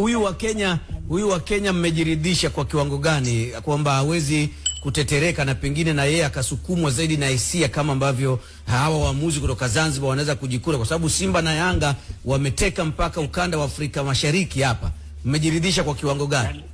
Huyu wa Kenya mmejiridhisha kwa kiwango gani kwamba hawezi kutetereka na pengine na yeye akasukumwa zaidi na hisia kama ambavyo hawa waamuzi kutoka Zanzibar wanaweza kujikura, kwa sababu Simba na Yanga wameteka mpaka ukanda wa Afrika Mashariki hapa. Mmejiridhisha kwa kiwango gani?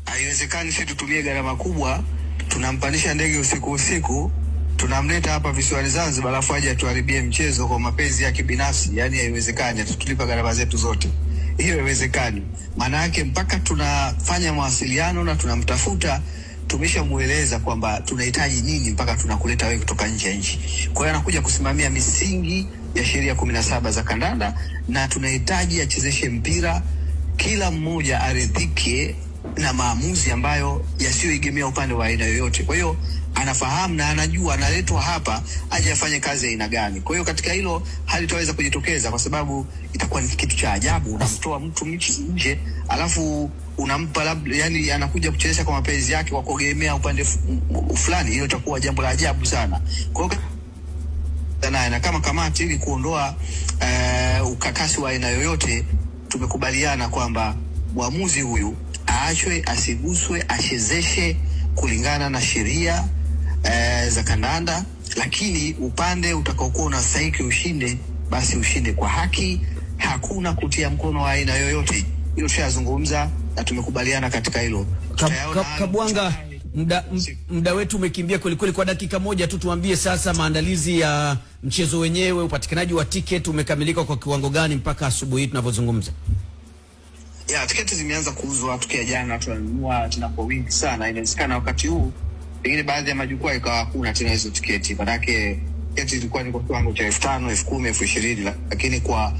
Haiwezekani sisi tutumie gharama kubwa, tunampanisha ndege usiku tunamleta hapa visiwani Zanzibar alafu aje atuharibie mchezo kwa mapenzi yake binafsi. Yani haiwezekani, tutulipa gharama zetu zote. Hiyo haiwezekani. Maana yake mpaka tunafanya mawasiliano na tunamtafuta, tumeshamueleza kwamba tunahitaji nini mpaka tunakuleta wewe kutoka nje ya nchi. Kwa hiyo anakuja kusimamia misingi ya sheria 17 za kandanda, na tunahitaji achezeshe mpira, kila mmoja aridhike na maamuzi ambayo yasiyoegemea upande wa aina yoyote. Kwa hiyo anafahamu na anajua analetwa hapa aje afanye kazi ya aina gani. Kwa hiyo katika hilo halitaweza kujitokeza, kwa sababu itakuwa ni kitu cha ajabu. Unamtoa mtu nje alafu unampa labda, yani anakuja kuchezesha kwa mapenzi yake kwa kuegemea upande fulani. Hilo itakuwa jambo la ajabu sana. Kwa hiyo na kama kamati, ili kuondoa ukakasi wa aina yoyote, tumekubaliana kwamba muamuzi huyu aachwe, asiguswe, achezeshe kulingana na sheria za kandanda, lakini upande utakaokuwa unastahili ushinde, basi ushinde kwa haki. Hakuna kutia mkono wa aina yoyote. Hilo tushazungumza na tumekubaliana katika hilo. Kabwanga, muda wetu umekimbia kweli. Kwa dakika moja tu tuambie sasa, maandalizi ya mchezo wenyewe, upatikanaji wa tiketi umekamilika kwa kiwango gani mpaka asubuhi tunavyozungumza? Ya, tiketi zimeanza kuuzwa tukia jana, tunanunua tena kwa wingi sana. Inawezekana wakati huu pengine baadhi ya majukwaa ikawa hakuna tena hizo tiketi. Manake tiketi zilikuwa ni kwa kiwango cha 5,000, 10,000, 20,000, lakini kwa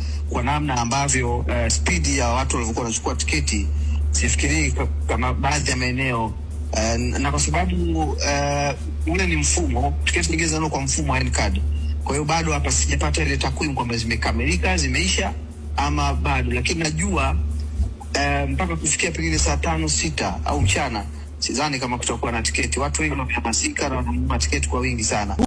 namna ambavyo speed ya watu walivyokuwa wanachukua tiketi, sifikiri kama baadhi ya maeneo na kwa sababu ule ni mfumo, tiketi nyingine zinanunua kwa mfumo wa N-card. Kwa hiyo bado hapa sijapata ile takwimu kwamba zimekamilika, zimeisha ama bado, lakini najua mpaka kufikia pengine saa 5, 6 au mchana, sidhani kama kutakuwa na tiketi. Watu wengi wanahamasika na wananunua tiketi kwa wingi sana.